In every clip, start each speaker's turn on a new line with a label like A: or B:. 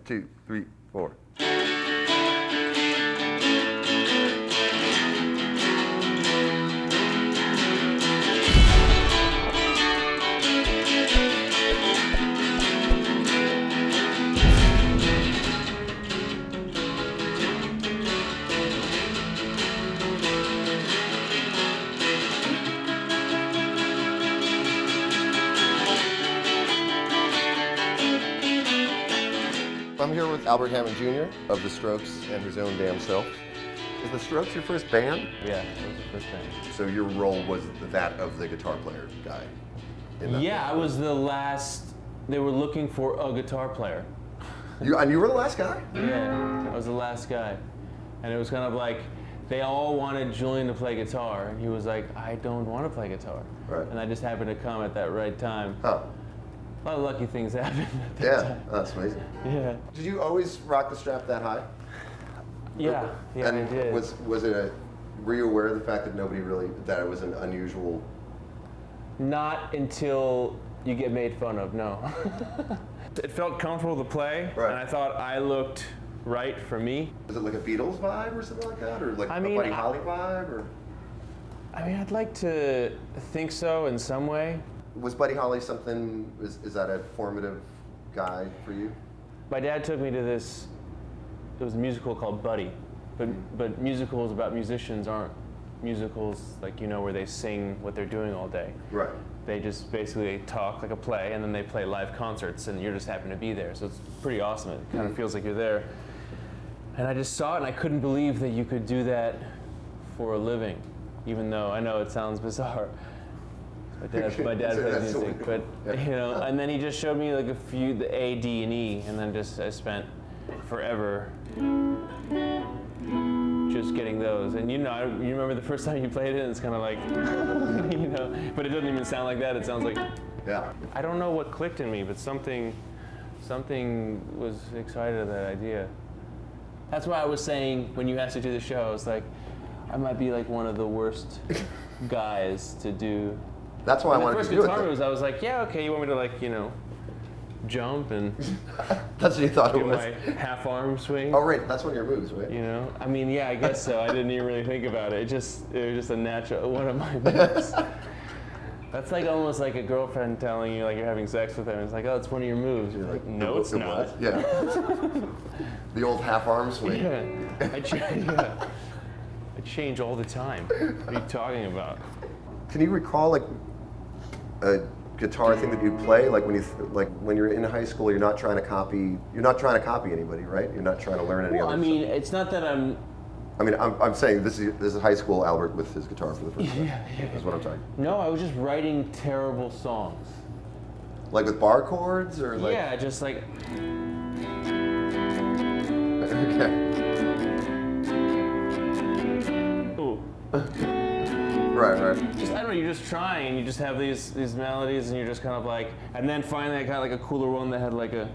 A: 2, 3, 4. I'm here with Albert Hammond Jr. of The Strokes and his own damn self. Is The Strokes your first band?
B: Yeah, it was the first band.
A: So your role was that of the guitar player guy?
B: Yeah, I was the last. They were looking for a guitar player.
A: And you were the last guy?
B: Yeah, I was the last guy. And it was kind of like, they all wanted Julian to play guitar, and he was like, I don't want to play guitar.
A: Right.
B: And I just happened to come at that right time.
A: Huh.
B: A lot of lucky things happened at that time.
A: That's amazing.
B: Yeah.
A: Did you always rock the strap that high?
B: Yeah, yeah,
A: and
B: I did.
A: Were you aware of the fact that that it was an unusual?
B: Not until you get made fun of, no. It felt comfortable to play,
A: right.
B: and I thought I looked right for me.
A: Was it like a Beatles vibe or something like that? Or like a Buddy Holly vibe? Or?
B: I mean, I'd like to think so in some way.
A: Was Buddy Holly something, is that a formative guy for you?
B: My dad took me to this, it was a musical called Buddy, but musicals about musicians aren't musicals like, where they sing what they're doing all day.
A: Right.
B: They just basically talk like a play, and then they play live concerts, and you're just happen to be there. So it's pretty awesome. It kind of feels like you're there. And I just saw it, and I couldn't believe that you could do that for a living, even though I know it sounds bizarre. My dad plays music, but and then he just showed me like the A, D, and E, and then I spent forever just getting those. And you remember the first time you played it, and it's kind of like, but it doesn't even sound like that. It sounds like,
A: yeah.
B: I don't know what clicked in me, but something was excited at that idea. That's why I was saying when you asked to do the show, I was like, I might be like one of the worst guys to do.
A: That's why I wanted to do it.
B: The first guitar moves, I was like, yeah, okay, you want me to jump and
A: that's what you thought it
B: do
A: was.
B: my half arm swing.
A: Oh, right, that's one of your moves, right?
B: I mean, yeah, I guess so. I didn't even really think about it. It was just a natural one of my moves. That's like almost like a girlfriend telling you like you're having sex with them. It's like, oh, it's one of your moves. You're like, no, it's not.
A: Yeah. The old half arm swing.
B: Yeah. I change all the time. What are you talking about?
A: Can you recall like a guitar thing that you play, like when you're in high school, you're not trying to copy anybody, right? You're not trying to learn any other stuff.
B: It's not that I'm
A: saying this is high school Albert with his guitar for the first time.
B: Yeah.
A: That's what I'm talking.
B: No, I was just writing terrible songs.
A: Like with bar chords or like?
B: Yeah, just like.
A: Okay.
B: Ooh.
A: Right.
B: Just, I don't know, you're just trying, you just have these melodies, and you're just kind of like, and then finally I got like a cooler one that had like a.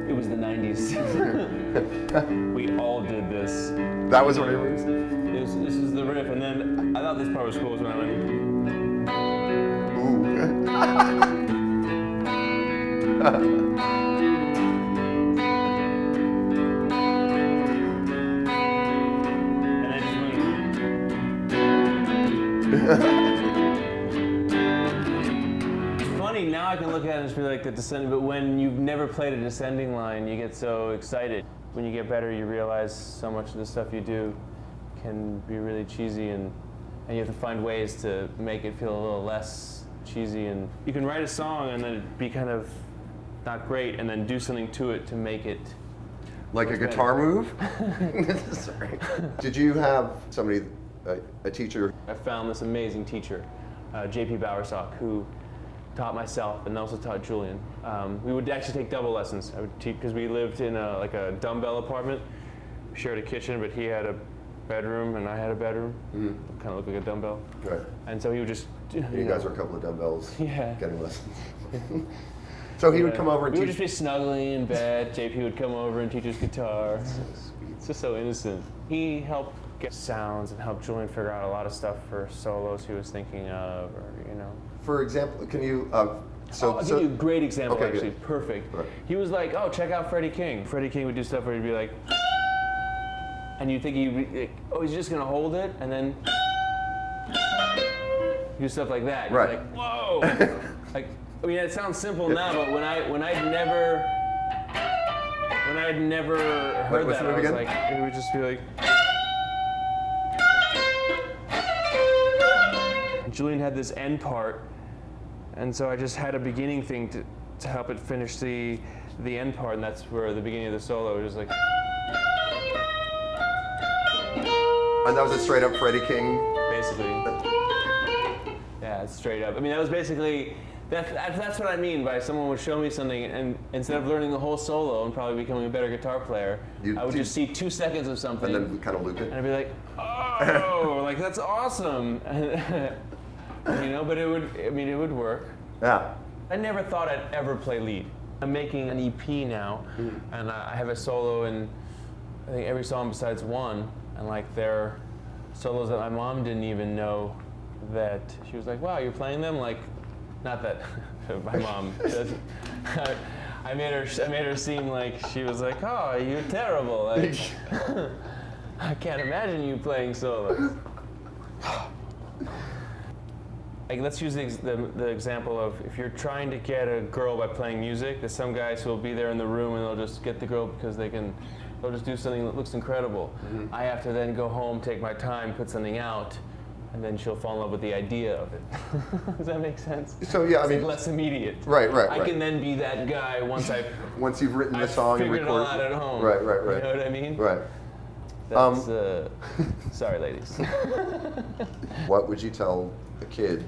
B: It was the 90s. We all did this.
A: That was what it was?
B: This is the riff, and then I thought this part was cool when I went.
A: Ooh.
B: It's funny, now I can look at it and just be like the descending, but when you've never played a descending line, you get so excited. When you get better, you realize so much of the stuff you do can be really cheesy, and you have to find ways to make it feel a little less cheesy. And you can write a song and then it be kind of not great, and then do something to it to make it
A: like a guitar move? Sorry. Did you have somebody, a teacher?
B: I found this amazing teacher, J.P. Bowersock, who taught myself and also taught Julian. We would actually take double lessons. I would teach, because we lived in a dumbbell apartment. We shared a kitchen, but he had a bedroom and I had a bedroom. Mm-hmm. Kind of looked like a dumbbell. Right. And so he would just.
A: You guys were a couple of dumbbells.
B: Yeah.
A: Getting lessons. So he would come over and
B: we
A: teach.
B: We would just be snuggling in bed. JP would come over and teach us guitar. So sweet. It's just so innocent. He helped get sounds and helped Julian figure out a lot of stuff for solos he was thinking of, or.
A: For example, can you
B: I'll give you a great example,
A: Okay,
B: actually.
A: good.
B: Perfect.
A: Right.
B: He was like, oh, check out Freddie King. Freddie King would do stuff where he'd be like, and you think he'd be like, oh, he's just gonna hold it, and then do stuff like that. You're
A: Right.
B: like, whoa. Like, I mean, it sounds simple now, but when I'd never heard
A: what's
B: that,
A: the
B: I
A: move
B: was
A: again?
B: like, it would just be like. Julian had this end part, and so I just had a beginning thing to help it finish the end part, and that's where the beginning of the solo was just like.
A: And that was a straight up Freddie King.
B: Basically. Yeah, it's straight up. I mean, that was basically. That's what I mean by someone would show me something, and instead of learning the whole solo and probably becoming a better guitar player, I would just see 2 seconds of something.
A: And then kind of loop it.
B: And I'd be like, oh, like that's awesome. You know, but it would work.
A: Yeah.
B: I never thought I'd ever play lead. I'm making an EP now, and I have a solo in, I think, every song besides one, and like they're solos that my mom didn't even know that, she was like, wow, you're playing them? Like, not that my mom doesn't. I made her seem like she was like, oh, you're terrible. Like, I can't imagine you playing solos. Like, let's use the example of if you're trying to get a girl by playing music, there's some guys who will be there in the room and they'll just get the girl because they'll just do something that looks incredible. I have to then go home, take my time, put something out, and then she'll fall in love with the idea of it. Does that make sense?
A: So yeah, I mean,
B: it's less immediate.
A: Right.
B: I can then be that guy once
A: you've written the song and
B: figured
A: recorded
B: it all out at home.
A: Right.
B: You know what I mean?
A: Right.
B: That's, sorry, ladies.
A: What would you tell a kid,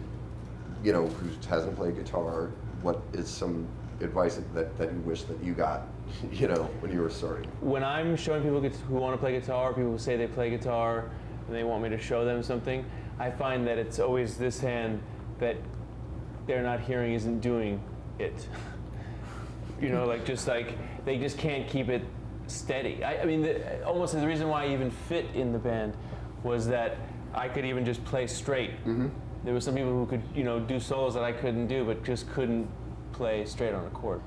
A: you know, who hasn't played guitar? What is some advice that you wish that you got, you know, when you were starting?
B: When I'm showing people who want to play guitar, people who say they play guitar, and they want me to show them something, I find that it's always this hand that they're not hearing isn't doing it. You know, like they just can't keep it steady. I mean, almost the reason why I even fit in the band was that I could even just play straight. There were some people who could, you know, do solos that I couldn't do, but just couldn't play straight on a chord.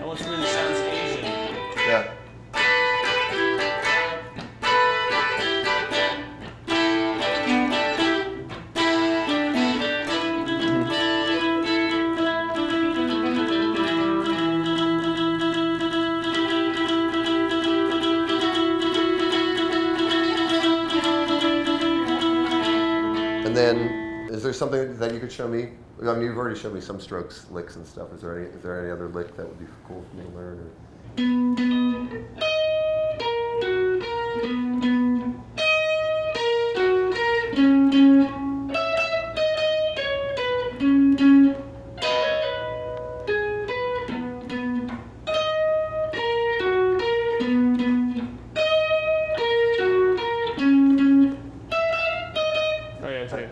B: Almost really sounds Asian.
A: Yeah. And then, is there something that you could show me? I mean, you've already shown me some strokes, licks, and stuff. Is there any other lick that would be cool for me to learn?
B: Oh yeah, too.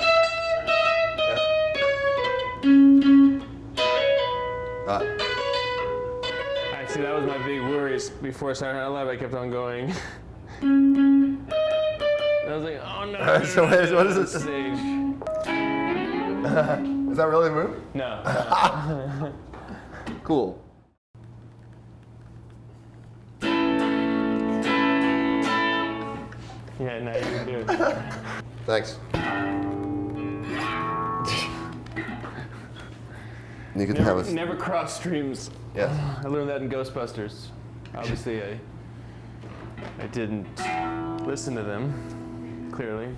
B: Actually, that was my big worries before Saturday Night Live. I kept on going. And I was like, oh no.
A: So what is it?
B: Stage.
A: Is that really a move?
B: No.
A: Cool.
B: Yeah, no, you can do it.
A: Thanks. You can have us.
B: Never cross streams.
A: Yes.
B: I learned that in Ghostbusters. Obviously, I didn't listen to them, clearly.